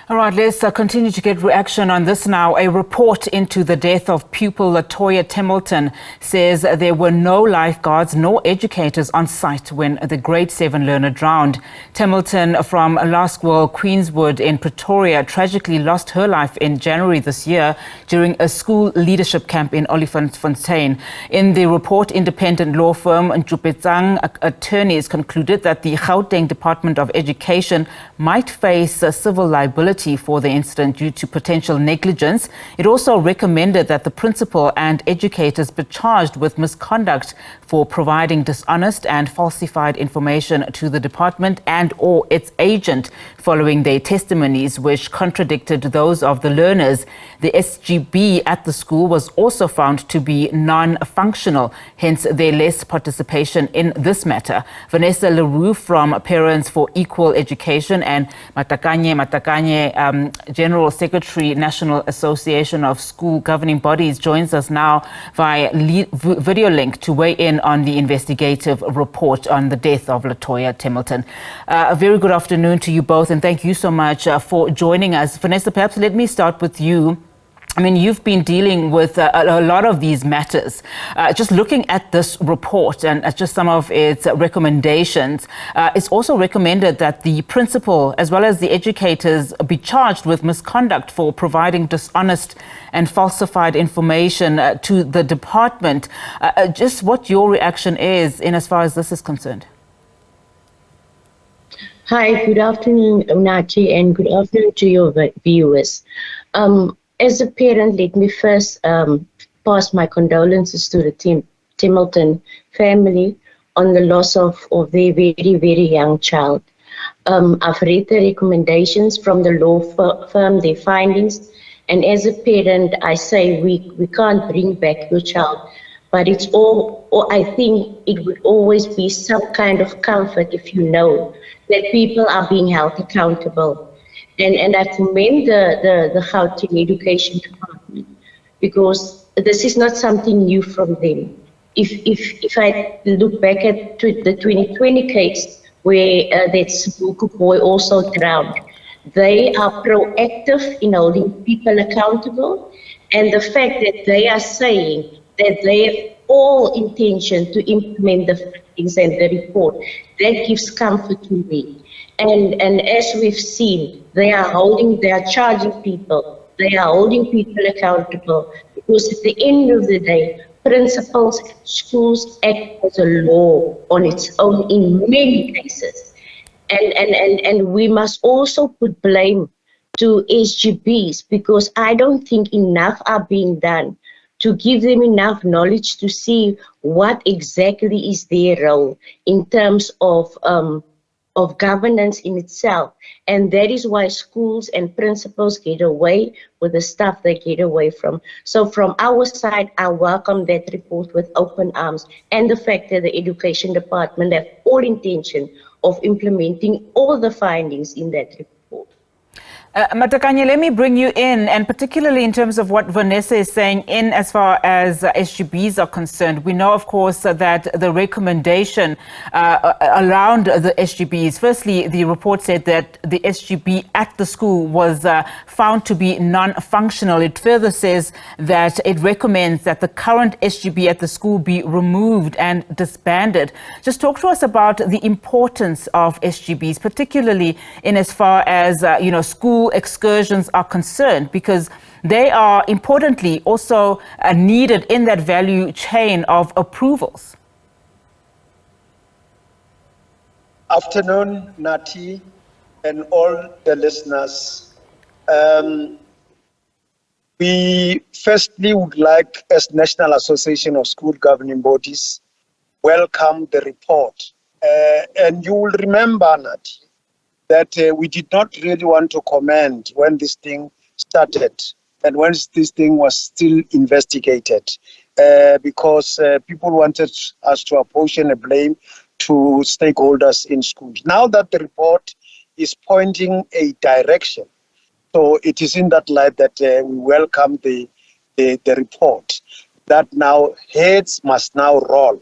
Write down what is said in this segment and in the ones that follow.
All right, let's continue to get reaction on this now. A report into the death of pupil Latoya Temilton says there were no lifeguards nor educators on site when the grade 7 learner drowned. Temilton from Laerskool Queenswood in Pretoria tragically lost her life in January this year during a school leadership camp in Olifantsfontein. In the report, independent law firm Njupetsang attorneys concluded that the Gauteng Department of Education might face civil liability for the incident due to potential negligence. It also recommended that the principal and educators be charged with misconduct for providing dishonest and falsified information to the department and or its agent following their testimonies which contradicted those of the learners. The SGB at the school was also found to be non-functional, hence their less participation in this matter. Vanessa Le Roux from Parents for Equal Education and Matakanye General Secretary, National Association of School Governing Bodies, joins us now via video link to weigh in on the investigative report on the death of Latoya Temilton. A very good afternoon to you both, and thank you so much for joining us. Vanessa, perhaps let me start with you. I mean, you've been dealing with a lot of these matters. Just looking at this report and at just some of its recommendations, it's also recommended that the principal as well as the educators be charged with misconduct for providing dishonest and falsified information to the department. Just what your reaction is in as far as this is concerned. Hi, good afternoon, Nachi, and good afternoon to your viewers. As a parent, let me first pass my condolences to the Temilton family on the loss of their very, very young child. I've read the recommendations from the law firm, their findings, and as a parent, I say we can't bring back your child, but it's I think it would always be some kind of comfort if you know that people are being held accountable. And I commend the Gauteng Education Department because this is not something new from them. If I look back at the 2020 case where that Sabuku boy also drowned, they are proactive in holding people accountable, and the fact that they are saying that they have all intention to implement the findings and the report, that gives comfort to me. And as we've seen, they are charging people, they are holding people accountable, because at the end of the day, principals and schools act as a law on its own in many cases. And we must also put blame to SGBs, because I don't think enough are being done to give them enough knowledge to see what exactly is their role in terms of governance in itself. And that is why schools and principals get away with the stuff they get away from. So from our side, I welcome that report with open arms, and the fact that the Education Department have all intention of implementing all the findings in that report. Matakanya, let me bring you in, and particularly in terms of what Vanessa is saying in as far as SGBs are concerned. We know, of course, that the recommendation around the SGBs, firstly, the report said that the SGB at the school was found to be non-functional. It further says that it recommends that the current SGB at the school be removed and disbanded. Just talk to us about the importance of SGBs, particularly in as far as, school excursions are concerned, because they are importantly also needed in that value chain of approvals. Afternoon, Nati, and all the listeners. We firstly would like, as National Association of School Governing Bodies, welcome the report. And you will remember, Nati, that we did not really want to comment when this thing started and when this thing was still investigated, because people wanted us to apportion a blame to stakeholders in schools. Now that the report is pointing a direction, so it is in that light that we welcome the report, that now heads must now roll.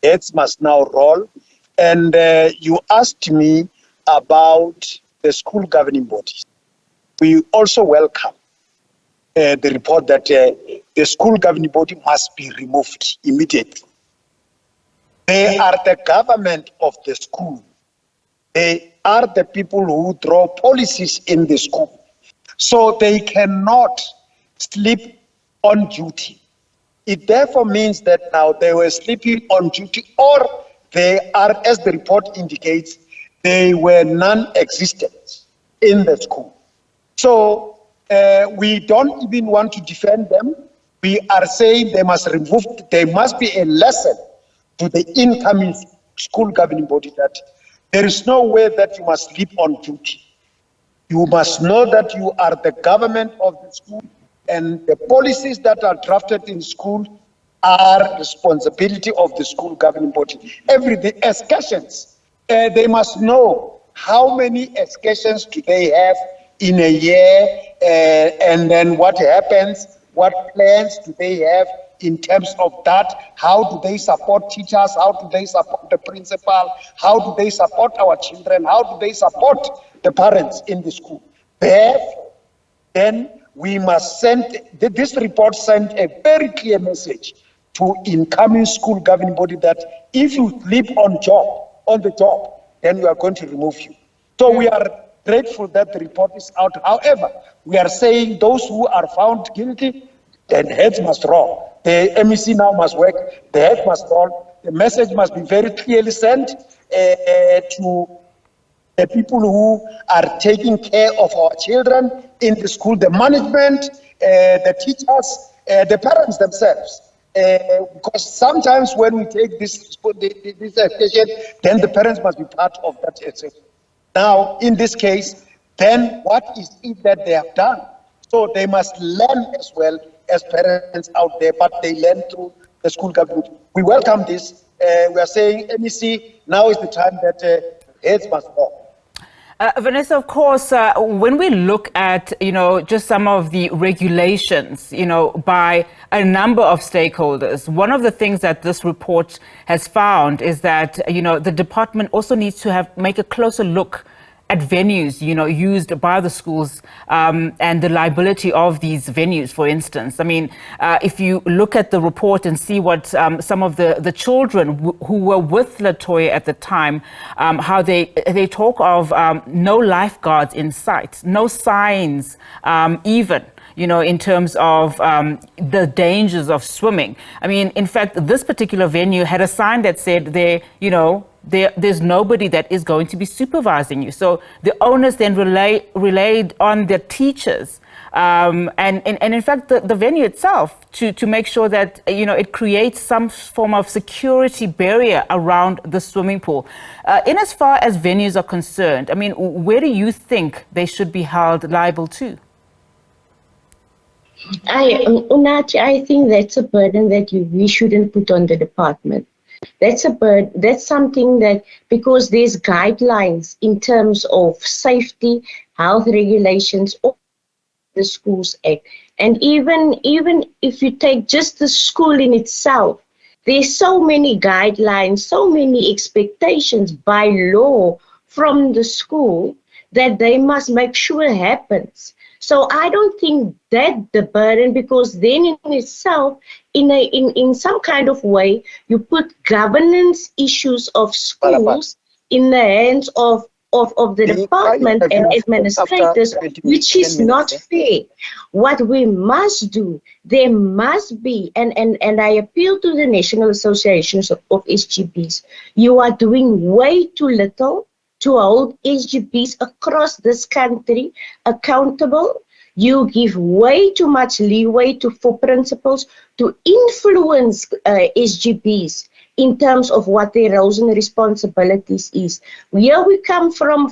Heads must now roll. And you asked me about the school governing bodies. we also welcome the report that the school governing body must be removed immediately. They are the government of the school. They are the people who draw policies in the school. So they cannot sleep on duty. It therefore means that now they were sleeping on duty, or they are, as the report indicates, they were non-existent in the school. So we don't even want to defend them. We are saying they must remove, there must be a lesson to the incoming school governing body that there is no way that you must sleep on duty. You must know that you are the government of the school, and the policies that are drafted in school are responsibility of the school governing body. Every day, excursions, they must know how many excursions do they have in a year, and then what happens, what plans do they have in terms of that, how do they support teachers, how do they support the principal, how do they support our children, how do they support the parents in the school. Therefore, then we must send, this report sent a very clear message to incoming school governing body that if you sleep on the job, then we are going to remove you. So we are grateful that the report is out. However, we are saying those who are found guilty, then heads must roll. The MEC now must work, the head must roll. The message must be very clearly sent to the people who are taking care of our children in the school, the management, the teachers, the parents themselves. Because sometimes when we take this education, then the parents must be part of that education. Now, in this case, then what is it that they have done? So they must learn as well as parents out there, but they learn through the school government. We welcome this. We are saying, MEC, now is the time that heads must go. Vanessa, of course, when we look at, just some of the regulations, by a number of stakeholders, one of the things that this report has found is that, the department also needs to make a closer look at venues, used by the schools, and the liability of these venues, for instance. I mean, if you look at the report and see what some of the children who were with Latoya at the time, how they talk of no lifeguards in sight, no signs even, in terms of the dangers of swimming. I mean, in fact, this particular venue had a sign that said there's nobody that is going to be supervising you. So the owners then relayed on their teachers and in fact the venue itself to make sure that it creates some form of security barrier around the swimming pool. In as far as venues are concerned, I mean, where do you think they should be held liable to? Unathi, I think that's a burden that we shouldn't put on the department. That's something that, because there's guidelines in terms of safety, health regulations, of the Schools Act. And even if you take just the school in itself, there's so many guidelines, so many expectations by law from the school that they must make sure it happens. So I don't think that the burden, because then in itself, in some kind of way, you put governance issues of schools in the hands of the department and administrators, which is not fair. What we must do, there must be, and I appeal to the National Associations of SGBs, you are doing way too little to hold SGBs across this country accountable. You give way too much leeway for principals to influence SGBs in terms of what their roles and responsibilities is. Here we come from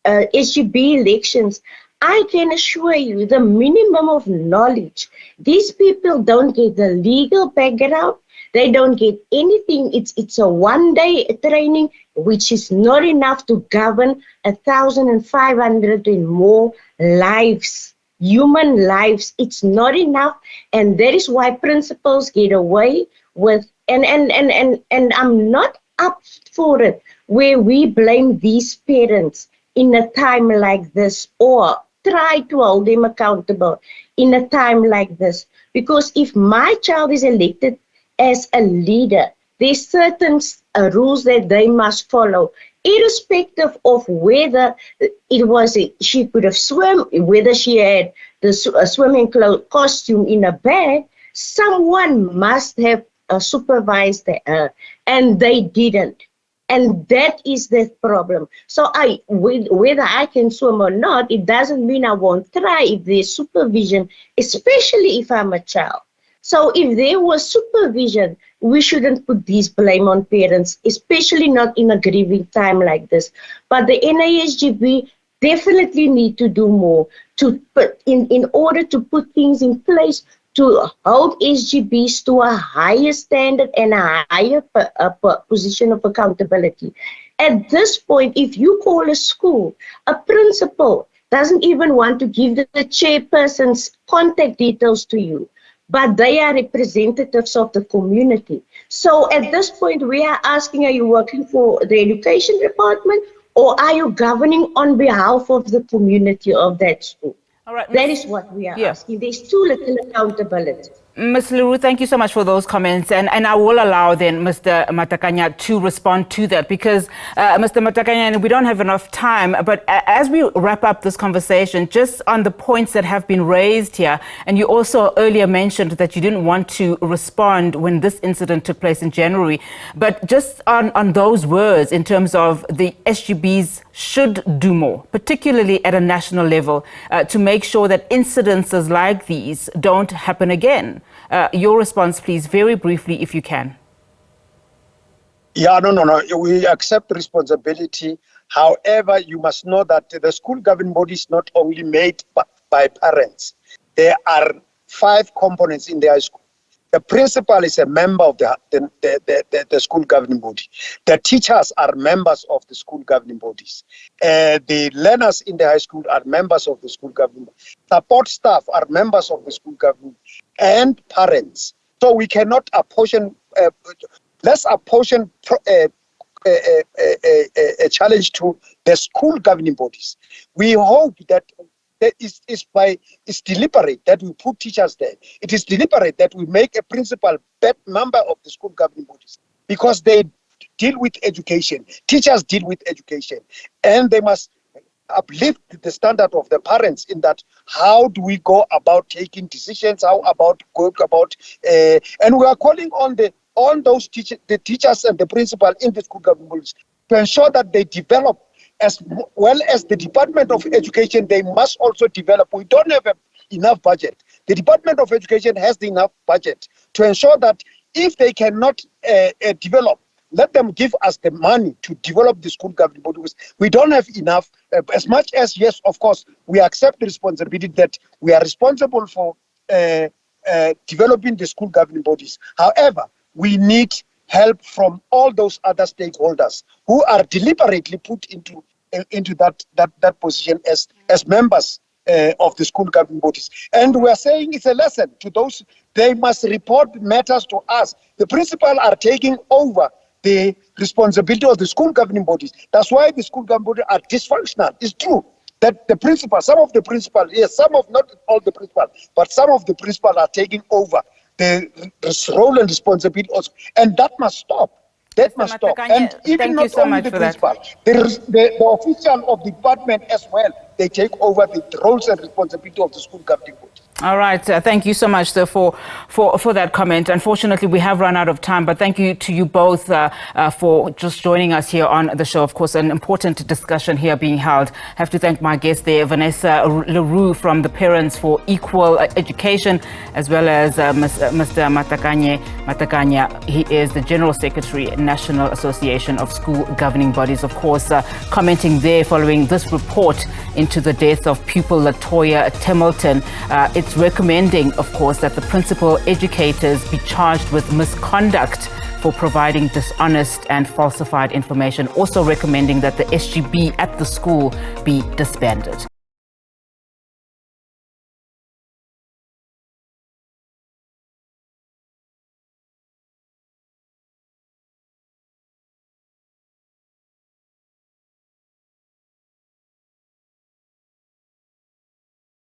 SGB elections. I can assure you the minimum of knowledge. These people don't get the legal background. They don't get anything. It's a one-day training, which is not enough to govern 1,500 and more lives, human lives. It's not enough, and that is why principals get away with. And I'm not up for it where we blame these parents in a time like this, or try to hold them accountable in a time like this. Because if my child is elected as a leader, there's certain rules that they must follow, irrespective of whether she could have swum, whether she had the swimming costume in a bag. Someone must have supervised her, and they didn't. And that is the problem. So whether I can swim or not, it doesn't mean I won't try if there's supervision, especially if I'm a child. So if there was supervision, we shouldn't put this blame on parents, especially not in a grieving time like this. But the NASGB definitely need to do more to put in order to put things in place to hold SGBs to a higher standard and a higher position of accountability. At this point, if you call a school, a principal doesn't even want to give the chairperson's contact details to you, but they are representatives of the community. So at this point, we are asking, are you working for the education department, or are you governing on behalf of the community of that school? All right, that is what we are asking. There's too little accountability. Ms. Le Roux, thank you so much for those comments. And I will allow then Mr. Matakanya to respond to that, because Mr. Matakanya, we don't have enough time, but as we wrap up this conversation, just on the points that have been raised here, and you also earlier mentioned that you didn't want to respond when this incident took place in January, but just on those words in terms of the SGBs should do more, particularly at a national level, to make sure that incidences like these don't happen again. Your response, please, very briefly, if you can. Yeah, no. We accept responsibility. However, you must know that the school governing body is not only made by parents. There are 5 components in the high school. The principal is a member of the school governing body. The teachers are members of the school governing bodies. The learners in the high school are members of the school governing body. Support staff are members of the school governing body, and parents. So we cannot apportion, let's apportion a challenge to the school governing bodies. We hope that it's deliberate that we put teachers there. It is deliberate that we make a principal member of the school governing bodies, because they deal with education. Teachers deal with education, and they must uplift the standard of the parents in that how do we go about taking decisions, how about go about and we are calling on those the teachers and the principal in the school governing bodies to ensure that they develop. As well as the Department of Education, they must also develop. We don't have enough budget. The Department of Education has enough budget to ensure that if they cannot develop, let them give us the money to develop the school governing bodies. We don't have enough. As much as, yes, of course, we accept the responsibility that we are responsible for developing the school governing bodies. However, we need help from all those other stakeholders who are deliberately put into that position as members of the school governing bodies. And we are saying it's a lesson to those. They must report matters to us. The principal are taking over the responsibility of the school governing bodies. That's why the school governing bodies are dysfunctional. It's true that the principal, some of the principal, yes, some of, not all the principal, but some of the principal are taking over the role and responsibility also, and that must stop. That must stop. And even not only the principal, the official of the department as well, they take over the roles and responsibility of the school governing body. All right. Thank you so much, sir, for that comment. Unfortunately, we have run out of time, but thank you to you both for just joining us here on the show. Of course, an important discussion here being held. I have to thank my guest there, Vanessa Le Roux from the Parents for Equal Education, as well as Mr. Matakanya. He is the General Secretary, National Association of School Governing Bodies. Of course, commenting there following this report into the death of pupil Latoya Temilton. It's recommending, of course, that the principal educators be charged with misconduct for providing dishonest and falsified information. Also recommending that the SGB at the school be disbanded.